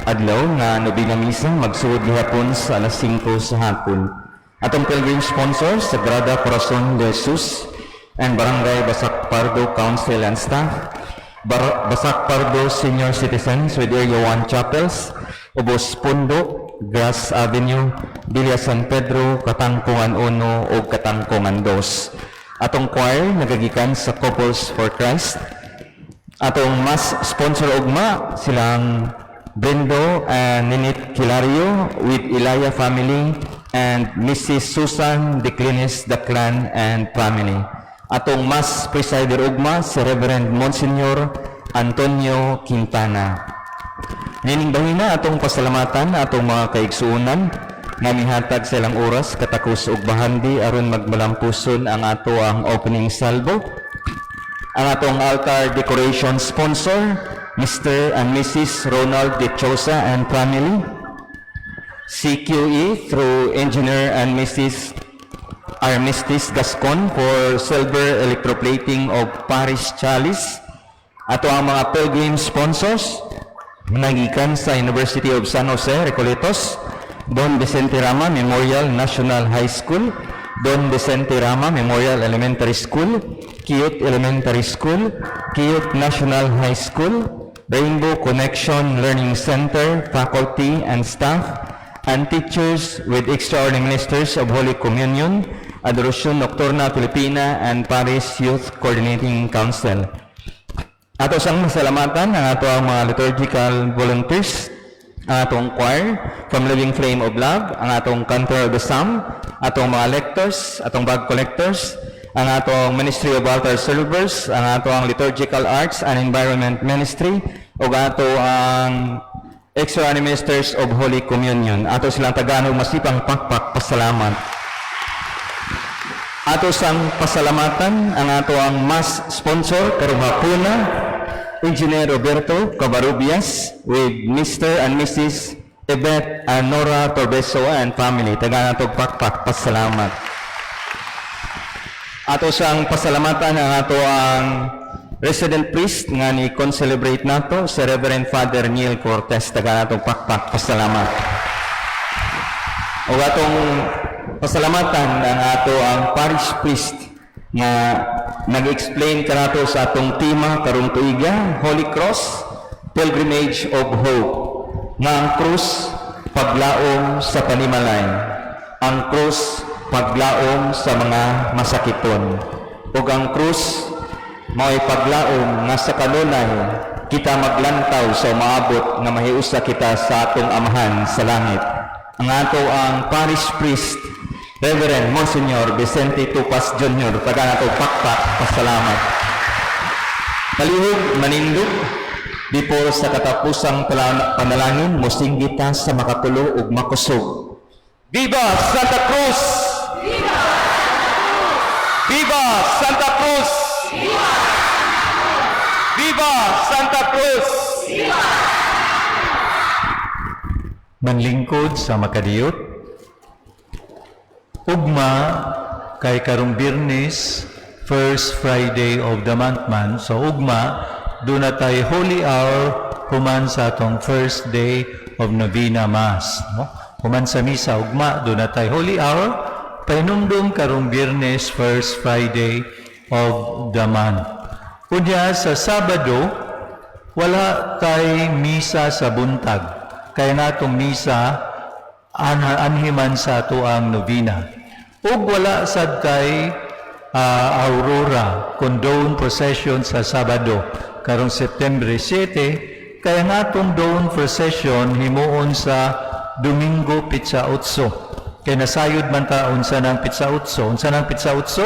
adlaw nga nobina misa magsuod gihapon sa alas 5 sa hapon. Atong pilgrim sponsor, Sagrada Corazon de Jesus and Barangay Basak Pardo Council and Staff, Basak Pardo Senior Citizens with Area 1 Chapels, Ubos Pundo, Grass Avenue, Villa San Pedro, Katangkungan 1 o Katangkungan 2. Atong choir nagagikan sa Couples for Christ. Atong mas sponsor ugma silang Brendo and Ninit Kilario with Ilaya family and Mrs. Susan Declinis Daclan and family. Atong mas presider ugma si Reverend Monsignor Antonio Quintana. Niningbahin na atong pasalamatan atong mga kaigsuunan nga mihatag sa ilang oras katakos ug bahandi aron magmalampuson ang ato ang opening salvo. Ang atong altar decoration sponsor, Mr. and Mrs. Ronald De Chosa and family. CQE through Engineer and Mrs. Armistice Gascon for silver electroplating of Paris Chalice. Ato ang mga pilgrim sponsors, nagikan sa University of San Jose, Recoletos, Don Vicente Rama Memorial National High School, Don Vicente Rama Memorial Elementary School, Kiyot Elementary School, Kiyot National High School, Rainbow Connection Learning Center, faculty and staff, and teachers with extraordinary ministers of Holy Communion, Adoración Nocturna Filipina, and Paris Youth Coordinating Council. Ato sang masalamatan ang ato ang mga liturgical volunteers, ang atong choir from Living Flame of Love, ang atong Cantor of the Psalm, atong mga lectors, atong bag collectors, ang atong Ministry of Altar Servers, ang ato ang Liturgical Arts and Environment Ministry, ug ato ang extraordinary ministers of Holy Communion. Ato silang taganog masipang pakpak pasalamat. Ato sang pasalamatan ang ato ang mas sponsor karong hapuna, Engineer Roberto Cabarubias with Mr. and Mrs. Ebet and Nora Torbeso and family. Taga natog pakpak pasalamat. Ato sang pasalamatan ang ato ang resident priest nga ni con-celebrate nato si Reverend Father Neil Cortez. Taga natog pakpak pasalamat. O atong pasalamatan ang ato ang parish priest nga nag-explain kanato sa atong tema karong tuiga, Holy Cross, Pilgrimage of Hope. Nga ang krus paglaom sa panimalay, ang krus paglaom sa mga masakiton, ug ang krus mao'y paglaom nga sa kanunay kita maglantaw sa maabot nga mahiusa kita sa atong amahan sa langit. Ang ato ang parish priest, Reverend Monsignor Vicente Tupas Jr. Taga nato pakpak pasalamat. Palihog manindog before sa katapusang panalangin mosinggita sa makatulo ug makusog. Viva Santa Cruz! Viva! Viva Santa Cruz! Viva! Viva Santa Cruz! Viva! Manlingkod sa makadiyot, ugma kay karong Biyernes, first Friday of the month man. So ugma, doon na tayo Holy Hour human sa atong first day of Novena Mass. No? Human sa misa, ugma, doon na tayo Holy Hour, painumdum karong Biyernes, first Friday of the month. Kunya sa Sabado, wala tayo misa sa buntag. Kaya natong misa, anhiman sa ato ang novena. Ug wala sad kay Aurora condone procession sa Sabado karong September 7, kaya natong dawn procession himuon sa Domingo Pizza Utso. Kaya nasayod man ta unsa nang Pizza Utso. Unsa nang Pizza Utso?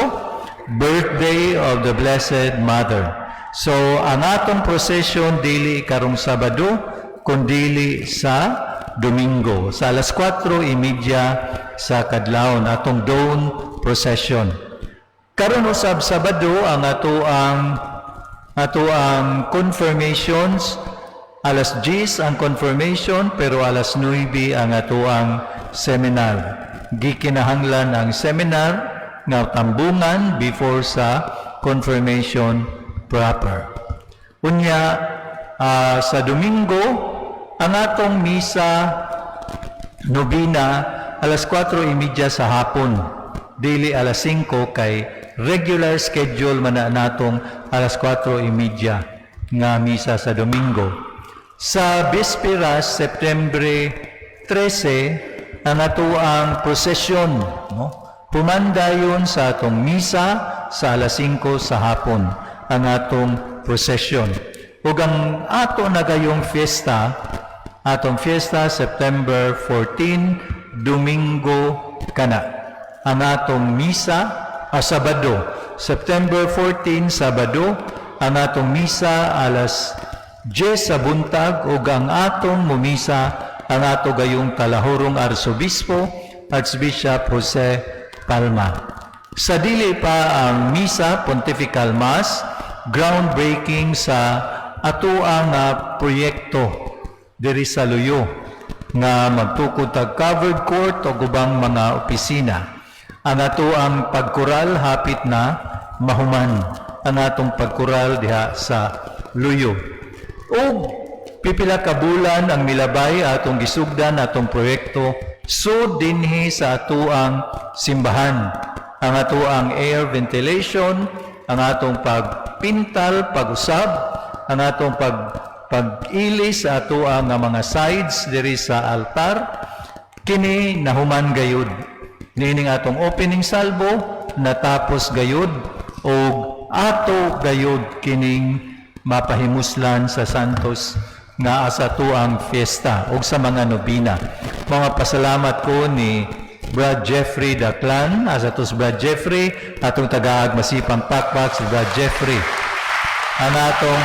Birthday of the Blessed Mother. So, ang atong prosesyon dili karong Sabado, kundili sa Domingo. Sa alas 4:30 sa kadlawon, atong dawn procession. Karon usab Sabado ang ato ang confirmations. Alas 10 ang confirmation, pero alas 9 ang ato ang seminar. Gikinahanglan ang seminar nga tambungan before sa confirmation proper. Unya, sa Domingo, ang atong misa nobina alas 4:30 sa hapon. Dili alas 5 kay regular schedule man na natong alas 4:30 nga misa sa Domingo. Sa Bisperas, September 13, ang ato ang prosesyon, no? Pumandayon sa atong misa sa alas 5 sa hapon, ang atong prosesyon. Ug ang ato na gayong fiesta, atong fiesta September 14, Domingo kana. Ang atong misa, Sabado, September 14, Sabado, ang atong misa alas 10 sa buntag, ug ang atong mumisa ang ato gayong kalahurong Arsobispo, Archbishop Jose Palma. Sa dili pa ang misa, Pontifical Mass, groundbreaking sa ato ang proyekto diri sa Luyo nga magtukod tag covered court o ubang mga opisina. Ang ato ang pagkural hapit na mahuman, ang atong pagkural diha sa Luyo. O pipila ka bulan ang milabay atong gisugdan atong proyekto so dinhi sa ato ang simbahan. Ang ato ang air ventilation, ang atong pagpintal, pag-usab, ang atong pag-ilis sa ato ang mga sides diri sa altar, kini nahuman gayud. Nining atong opening salvo natapos gayud o ato gayud kining mapahimuslan sa santos nga asa tuang fiesta o sa mga nobina. Mga pasalamat ko ni Brad Jeffrey Daclan, asa tos Brad Jeffrey, atong tagaag masipang pakpak si Brad Jeffrey. Ang atong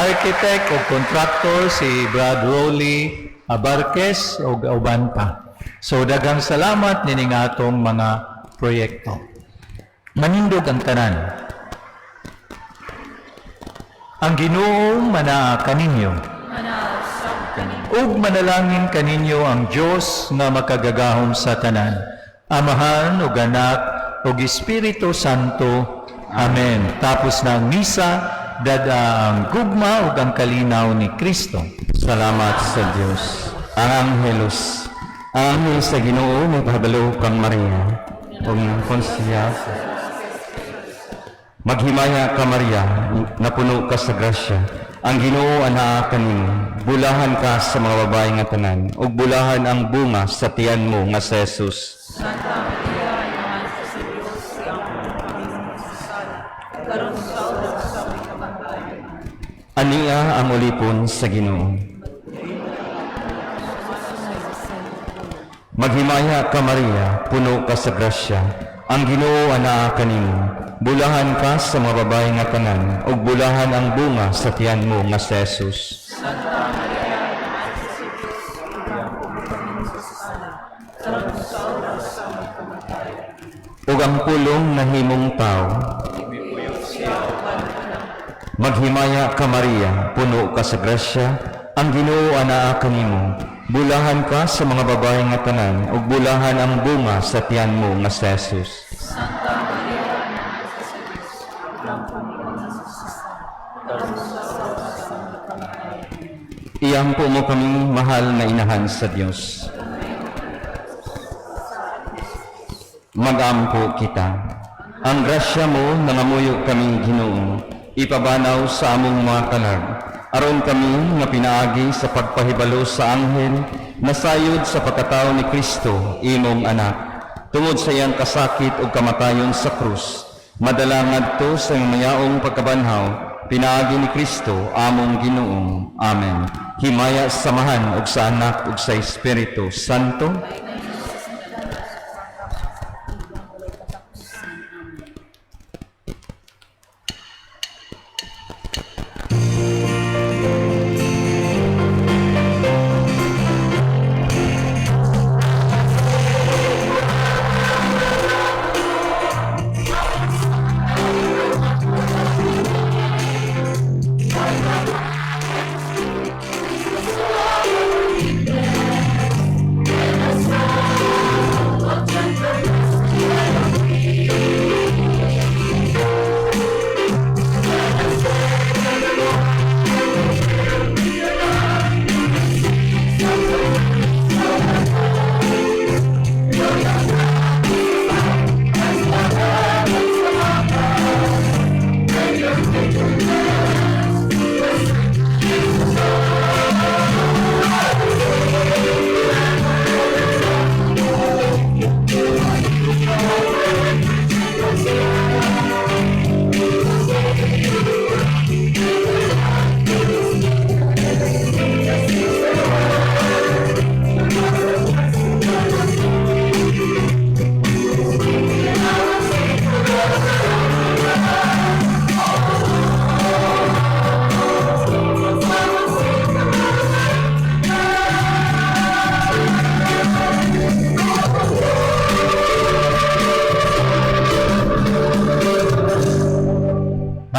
architect o contractor si Brad Rolly Abarquez o uban pa. So daghang salamat nining atong mga proyekto. Manindog ang tanan. Ang Ginoong manaa kaninyo. Ug manalangin kaninyo ang Dios nga makagagahom sa tanan. Amahan ug Anak ug Espiritu Santo. Amen. Tapos na ang misa, dada ang gugma ug ang kalinaw ni Kristo. Salamat sa Diyos. Ang Angelos, ang anghel sa Ginoo may pahabalo kang Maria, ug konsiya. Maghimaya ka Maria, napuno ka sa grasya. Ang Ginoo anaa kanimo, bulahan ka sa mga babae nga tanan, ug bulahan ang bunga sa tiyan mo nga si Jesus. Santa Maria, Ina sa Diyos, siyang pagpapalingin sa sala, karon sa oras sa aming kamatayan. Ania ang ulipon sa Ginoo. Maghimaya ka Maria, puno ka sa grasya. Ang Ginoo anaa kanimo, bulahan ka sa mga babae nga tanan, ug bulahan ang bunga sa tiyan mo nga si Jesus. Santa Maria, Ina sa Diyos, siyang pagpapalingin sa sala, karon sa oras sa aming kamatayan. Ug ang pulong na himong tao. Maghimaya ka Maria, puno ka sa grasya. Ang Ginoo anaa kanimo, bulahan ka sa mga babae nga tanan, ug bulahan ang bunga sa tiyan mo nga si Jesus. Santa Maria, Ina sa Diyos, siyang pagpapalingin sa sala, karon sa oras sa aming kamatayan. Iyampo mo kaming mahal na inahan sa Diyos. Mag-ampo kita. Ang grasya mo nangamuyo kaming Ginoo, ipabanaw sa among mga kalag. Aron kami nga pinaagi sa pagpahibalo sa anghel, nasayod sa pagkatao ni Kristo, imong anak. Tungod sa iyang kasakit ug kamatayon sa krus, madala ngadto sa iyang mayaong pagkabanhaw, pinaagi ni Kristo, among Ginoo. Amen. Himaya sa samahan ug sa anak ug sa Espiritu Santo.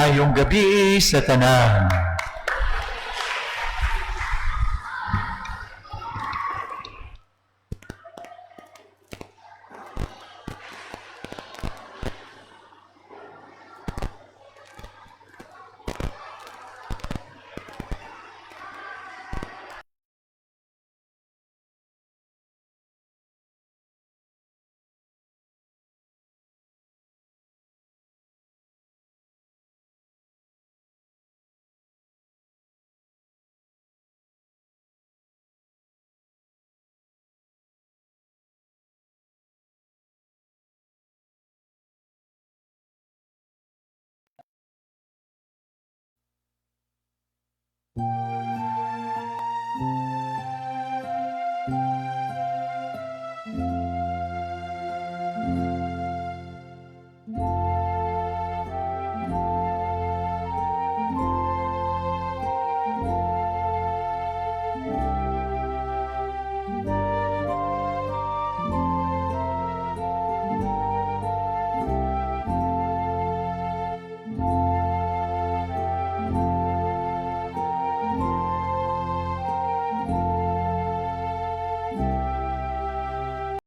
Maayong gabi sa tanan.